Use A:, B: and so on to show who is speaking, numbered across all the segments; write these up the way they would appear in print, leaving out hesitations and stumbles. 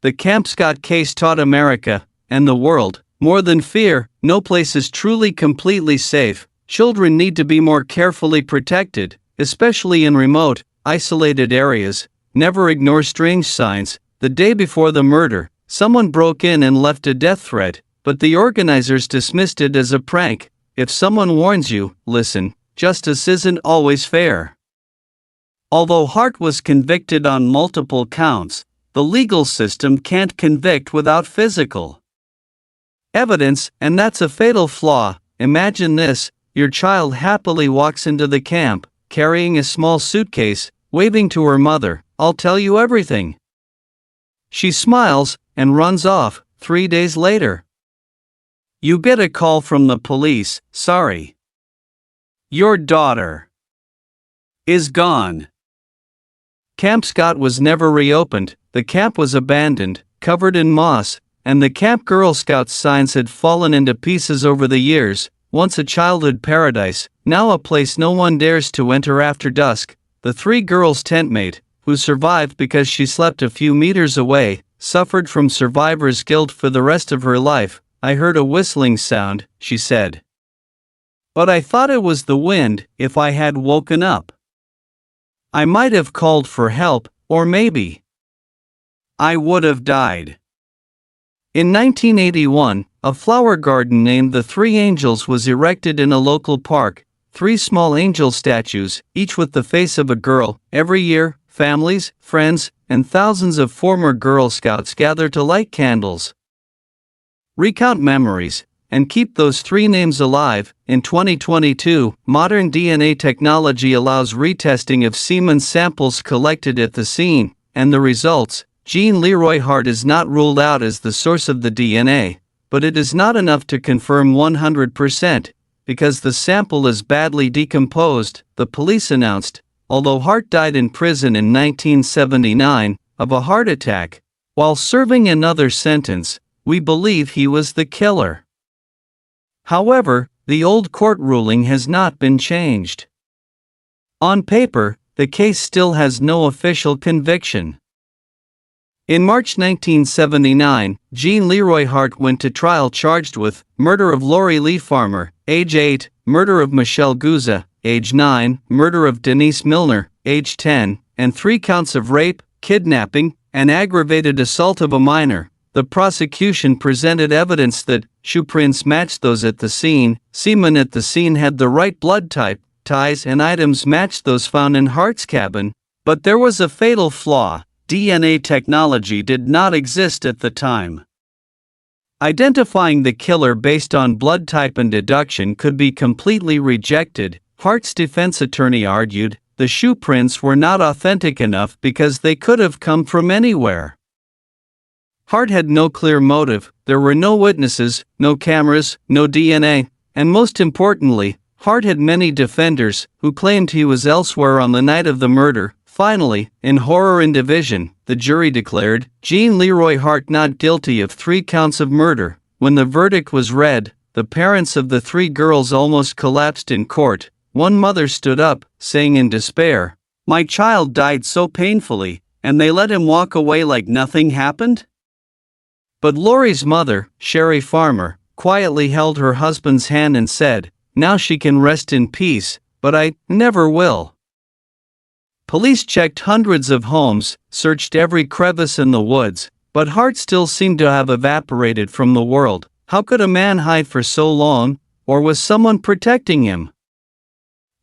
A: The Camp Scott case taught America, and the world, more than fear, no place is truly completely safe. Children need to be more carefully protected, especially in remote, isolated areas. Never ignore strange signs. The day before the murder, someone broke in and left a death threat, but the organizers dismissed it as a prank. If someone warns you, listen. Justice isn't always fair. Although Hart was convicted on multiple counts, the legal system can't convict without physical evidence, and that's a fatal flaw. Imagine this: your child happily walks into the camp, carrying a small suitcase, waving to her mother, "I'll tell you everything." She smiles and runs off. 3 days later, you get a call from the police: "Sorry, your daughter is gone." Camp Scott was never reopened. The camp was abandoned, covered in moss, and the Camp Girl Scouts signs had fallen into pieces over the years. Once a childhood paradise, now a place no one dares to enter after dusk. The 3 girls' tentmate, who survived because she slept a few meters away, suffered from survivor's guilt for the rest of her life. "I heard a whistling sound," she said. "But I thought it was the wind. If I had woken up, I might have called for help, or maybe I would have died." In 1981, a flower garden named the Three Angels was erected in a local park. 3 small angel statues, each with the face of a girl. Every year, families, friends, and thousands of former Girl Scouts gather to light candles, recount memories, and keep those 3 names alive. In 2022, modern DNA technology allows retesting of semen samples collected at the scene, and the results: Jean Leroy Hart is not ruled out as the source of the DNA, but it is not enough to confirm 100%, because the sample is badly decomposed, the police announced. Although Hart died in prison in 1979 of a heart attack, while serving another sentence, we believe he was the killer. However, the old court ruling has not been changed. On paper, the case still has no official conviction. In March 1979, Jean Leroy Hart went to trial charged with murder of Lori Lee Farmer, age 8, murder of Michelle Guzza, age 9, murder of Denise Milner, age 10, and 3 counts of rape, kidnapping, and aggravated assault of a minor. The prosecution presented evidence that shoe prints matched those at the scene, semen at the scene had the right blood type, ties and items matched those found in Hart's cabin, but there was a fatal flaw: DNA technology did not exist at the time. Identifying the killer based on blood type and deduction could be completely rejected. Hart's defense attorney argued the shoe prints were not authentic enough because they could have come from anywhere. Hart had no clear motive, there were no witnesses, no cameras, no DNA, and most importantly, Hart had many defenders who claimed he was elsewhere on the night of the murder. Finally, in horror and division, the jury declared Jean Leroy Hart not guilty of 3 counts of murder. When the verdict was read, the parents of the 3 girls almost collapsed in court. One mother stood up, saying in despair, "My child died so painfully, and they let him walk away like nothing happened?" But Lori's mother, Sherry Farmer, quietly held her husband's hand and said, "Now she can rest in peace, but I never will." Police checked hundreds of homes, searched every crevice in the woods, but Hart still seemed to have evaporated from the world. How could a man hide for so long, or was someone protecting him?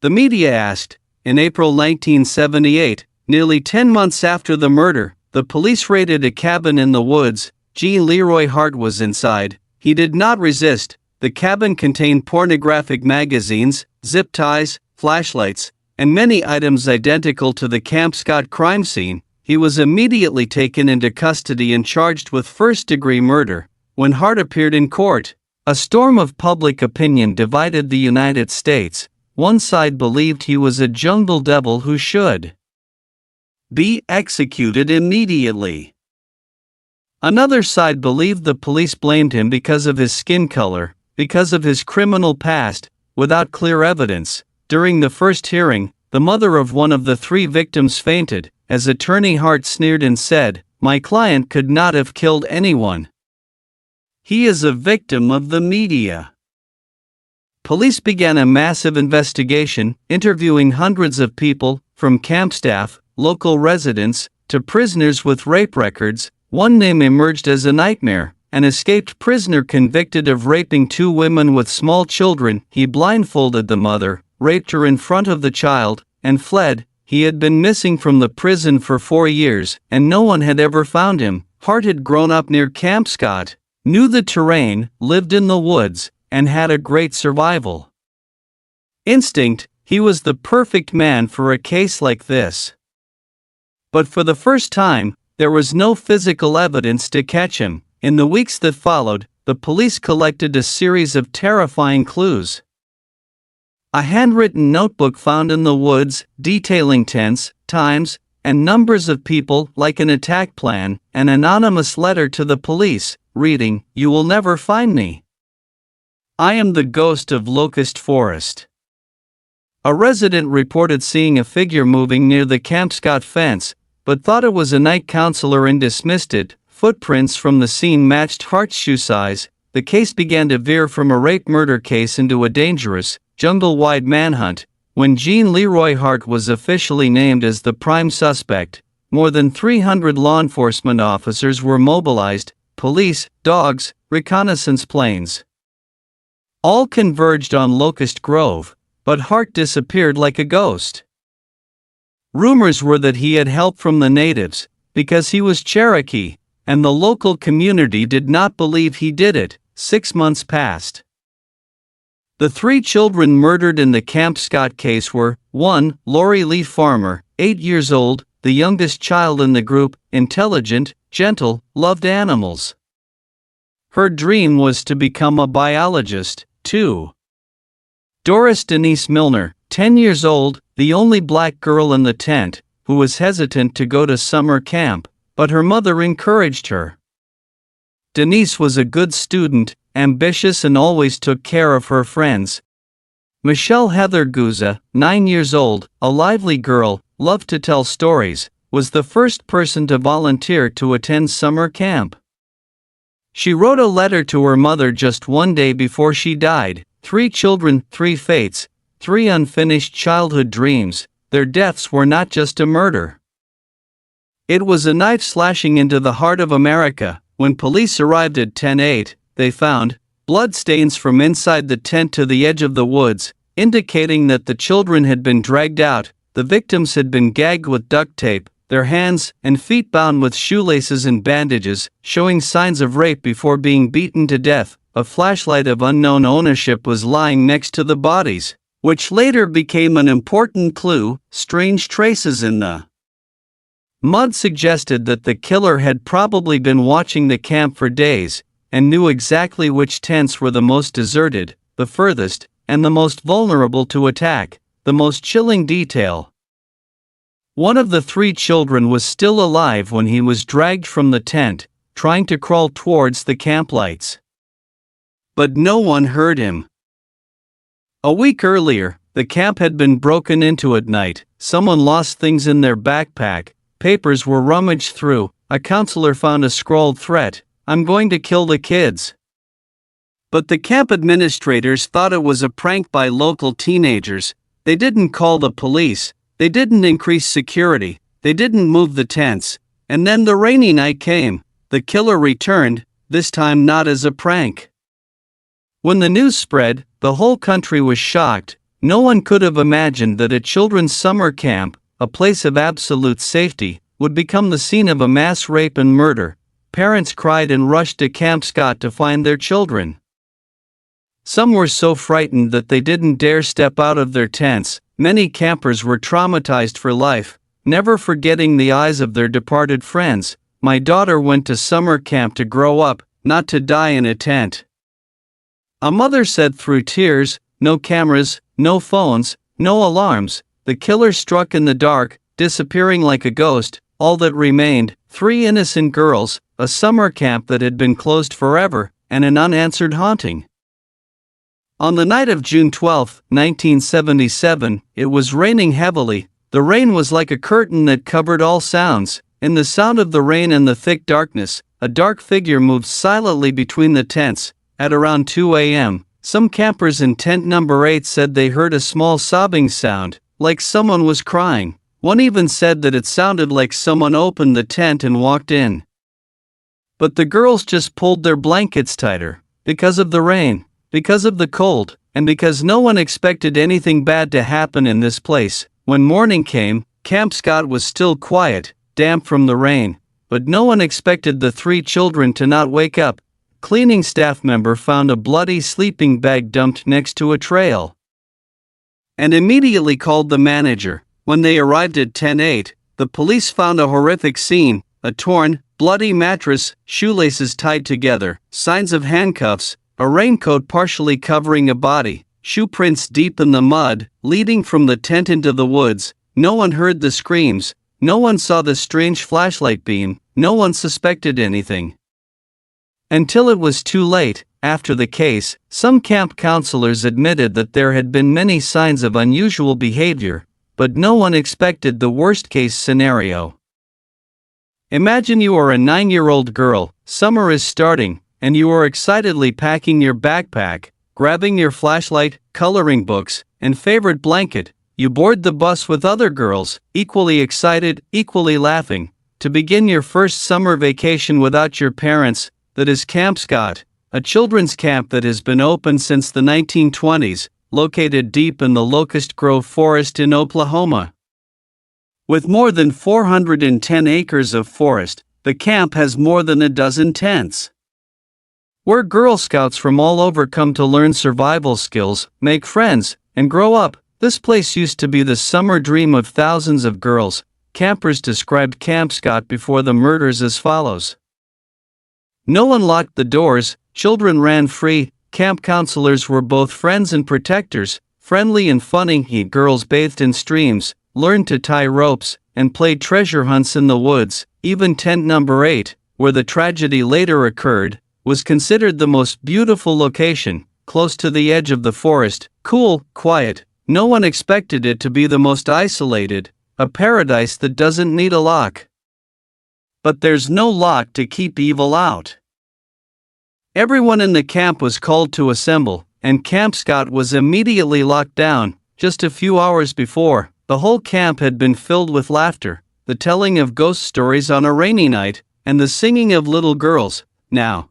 A: The media asked. In April 1978, nearly 10 months after the murder, the police raided a cabin in the woods. Jean Leroy Hart was inside. He did not resist. The cabin contained pornographic magazines, zip ties, flashlights, and many items identical to the Camp Scott crime scene. He was immediately taken into custody and charged with first-degree murder. When Hart appeared in court, a storm of public opinion divided the United States. One side believed he was a jungle devil who should be executed immediately. Another side believed the police blamed him because of his skin color, because of his criminal past, without clear evidence. During the first hearing, the mother of one of the 3 victims fainted. as Attorney Hart sneered and said, "My client could not have killed anyone. He is a victim of the media." Police began a massive investigation, interviewing hundreds of people, from camp staff, local residents, to prisoners with rape records. One name emerged as a nightmare: an escaped prisoner convicted of raping 2 women with small children. He blindfolded the mother, raped her in front of the child, and fled. He had been missing from the prison for 4 years, and no one had ever found him. Hart had grown up near Camp Scott, knew the terrain, lived in the woods, and had a great survival instinct. He was the perfect man for a case like this. But for the first time, there was no physical evidence to catch him. In the weeks that followed, the police collected a series of terrifying clues. A handwritten notebook found in the woods, detailing tents, times, and numbers of people, like an attack plan. An anonymous letter to the police, reading, "You will never find me. I am the ghost of Locust Forest." A resident reported seeing a figure moving near the Camp Scott fence, but thought it was a night counselor and dismissed it. Footprints from the scene matched Hart's shoe size. The case began to veer from a rape-murder case into a dangerous, jungle-wide manhunt. When Jean Leroy Hart was officially named as the prime suspect, more than 300 law enforcement officers were mobilized: police, dogs, reconnaissance planes. All converged on Locust Grove, but Hart disappeared like a ghost. Rumors were that he had help from the natives, because he was Cherokee, and the local community did not believe he did it. 6 months passed. The 3 children murdered in the Camp Scott case were: 1. Lori Lee Farmer, 8 years old, the youngest child in the group, intelligent, gentle, loved animals. Her dream was to become a biologist. 2. Doris Denise Milner, 10 years old, the only black girl in the tent, who was hesitant to go to summer camp, but her mother encouraged her. Denise was a good student, ambitious, and always took care of her friends. Michelle Heather Guza, 9 years old, a lively girl, loved to tell stories, was the first person to volunteer to attend summer camp. She wrote a letter to her mother just one day before she died. 3 children, 3 fates, 3 unfinished childhood dreams. Their deaths were not just a murder. It was a knife slashing into the heart of America. When police arrived at 10:08, they found blood stains from inside the tent to the edge of the woods, indicating that the children had been dragged out. The victims had been gagged with duct tape, their hands and feet bound with shoelaces and bandages, showing signs of rape before being beaten to death. A flashlight of unknown ownership was lying next to the bodies, which later became an important clue. Strange traces in the mud suggested that the killer had probably been watching the camp for days, and knew exactly which tents were the most deserted, the furthest, and the most vulnerable to attack. The most chilling detail: one of the 3 children was still alive when he was dragged from the tent, trying to crawl towards the camp lights. But no one heard him. A week earlier, the camp had been broken into at night. Someone lost things in their backpack. Papers were rummaged through. A counselor found a scrawled threat: "I'm going to kill the kids." But the camp administrators thought it was a prank by local teenagers. They didn't call the police. They didn't increase security. They didn't move the tents. And then the rainy night came. The killer returned, this time not as a prank. When the news spread, the whole country was shocked. No one could have imagined that a children's summer camp, a place of absolute safety, would become the scene of a mass rape and murder. Parents cried and rushed to Camp Scott to find their children. Some were so frightened that they didn't dare step out of their tents. Many campers were traumatized for life, never forgetting the eyes of their departed friends. "My daughter went to summer camp to grow up, not to die in a tent," a mother said through tears. No cameras, no phones, no alarms. The killer struck in the dark, disappearing like a ghost. All that remained: 3 innocent girls, a summer camp that had been closed forever, and an unanswered haunting. On the night of June 12, 1977, it was raining heavily. The rain was like a curtain that covered all sounds. In the sound of the rain and the thick darkness, a dark figure moved silently between the tents. At around 2 a.m., some campers in tent number 8 said they heard a small sobbing sound, like someone was crying. One even said that it sounded like someone opened the tent and walked in. But the girls just pulled their blankets tighter, because of the rain, because of the cold, and because no one expected anything bad to happen in this place. When morning came, Camp Scott was still quiet, damp from the rain, but no one expected the 3 children to not wake up. Cleaning staff member found a bloody sleeping bag dumped next to a trail and immediately called the manager. When they arrived at 10:08, the police found a horrific scene: a torn, bloody mattress, shoelaces tied together, signs of handcuffs, a raincoat partially covering a body, shoe prints deep in the mud, leading from the tent into the woods. No one heard the screams, no one saw the strange flashlight beam, no one suspected anything. Until it was too late. After the case, some camp counselors admitted that there had been many signs of unusual behavior, but no one expected the worst-case scenario. Imagine you are a 9-year-old girl, summer is starting, and you are excitedly packing your backpack, grabbing your flashlight, coloring books, and favorite blanket. You board the bus with other girls, equally excited, equally laughing, to begin your first summer vacation without your parents. That is Camp Scott, a children's camp that has been open since the 1920s, located deep in the Locust Grove Forest in Oklahoma. With more than 410 acres of forest, the camp has more than a dozen tents, where Girl Scouts from all over come to learn survival skills, make friends, and grow up. This place used to be the summer dream of thousands of girls. Campers described Camp Scott before the murders as follows: no one locked the doors, children ran free, camp counselors were both friends and protectors, friendly and funny. Girls bathed in streams, learned to tie ropes, and played treasure hunts in the woods. Even tent number 8, where the tragedy later occurred, was considered the most beautiful location, close to the edge of the forest, cool, quiet. No one expected it to be the most isolated, a paradise that doesn't need a lock. But there's no lock to keep evil out. Everyone in the camp was called to assemble, and Camp Scott was immediately locked down. Just a few hours before, the whole camp had been filled with laughter, the telling of ghost stories on a rainy night, and the singing of little girls. Now,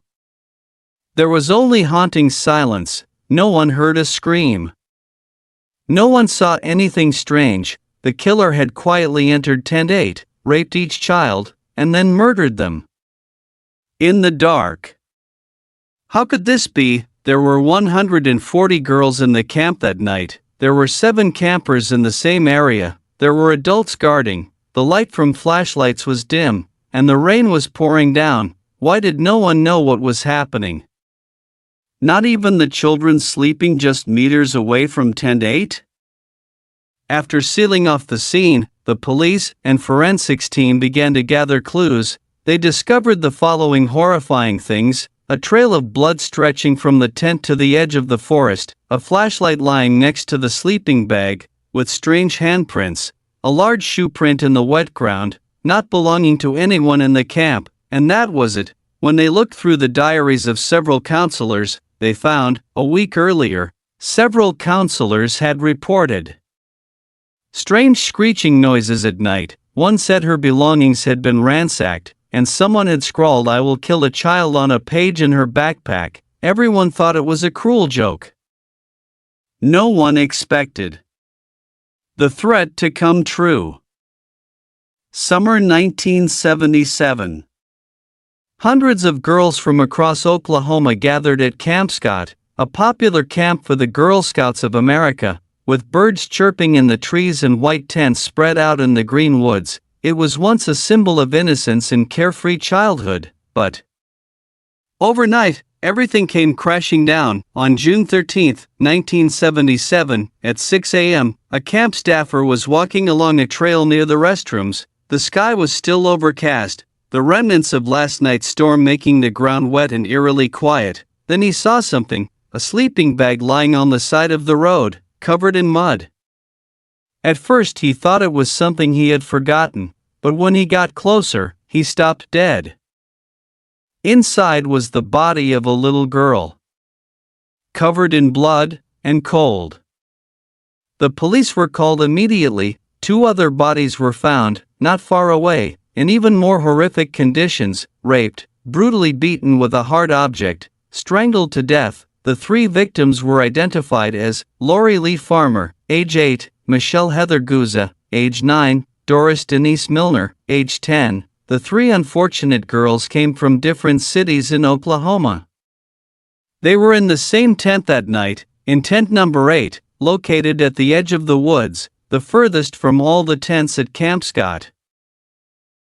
A: there was only haunting silence. No one heard a scream. No one saw anything strange. The killer had quietly entered tent 8, raped each child, and then murdered them in the dark. How could this be? There were 140 girls in the camp that night. There were 7 campers in the same area. There were adults guarding. The light from flashlights was dim, and the rain was pouring down. Why did no one know what was happening? Not even the children sleeping just meters away from tent 8? After sealing off the scene, the police and forensics team began to gather clues. They discovered the following horrifying things: a trail of blood stretching from the tent to the edge of the forest, a flashlight lying next to the sleeping bag, with strange handprints, a large shoe print in the wet ground, not belonging to anyone in the camp, and that was it. When they looked through the diaries of several counselors, they found, a week earlier, several counselors had reported strange screeching noises at night. One said her belongings had been ransacked, and someone had scrawled "I will kill a child" on a page in her backpack. Everyone thought it was a cruel joke. No one expected the threat to come true. Summer 1977. Hundreds of girls from across Oklahoma gathered at Camp Scott, a popular camp for the Girl Scouts of America, with birds chirping in the trees and white tents spread out in the green woods. It was once a symbol of innocence and carefree childhood, but overnight, everything came crashing down. On June 13, 1977, at 6 a.m., a camp staffer was walking along a trail near the restrooms. The sky was still overcast, the remnants of last night's storm making the ground wet and eerily quiet. Then he saw something, a sleeping bag lying on the side of the road, covered in mud. At first he thought it was something he had forgotten, but when he got closer, he stopped dead. Inside was the body of a little girl, covered in blood and cold. The police were called immediately. 2 other bodies were found, not far away, in even more horrific conditions: raped, brutally beaten with a hard object, strangled to death. The 3 victims were identified as Lori Lee Farmer, age 8, Michelle Heather Guza, age 9, Doris Denise Milner, age 10. The 3 unfortunate girls came from different cities in Oklahoma. They were in the same tent that night, in tent number 8, located at the edge of the woods, the furthest from all the tents at Camp Scott.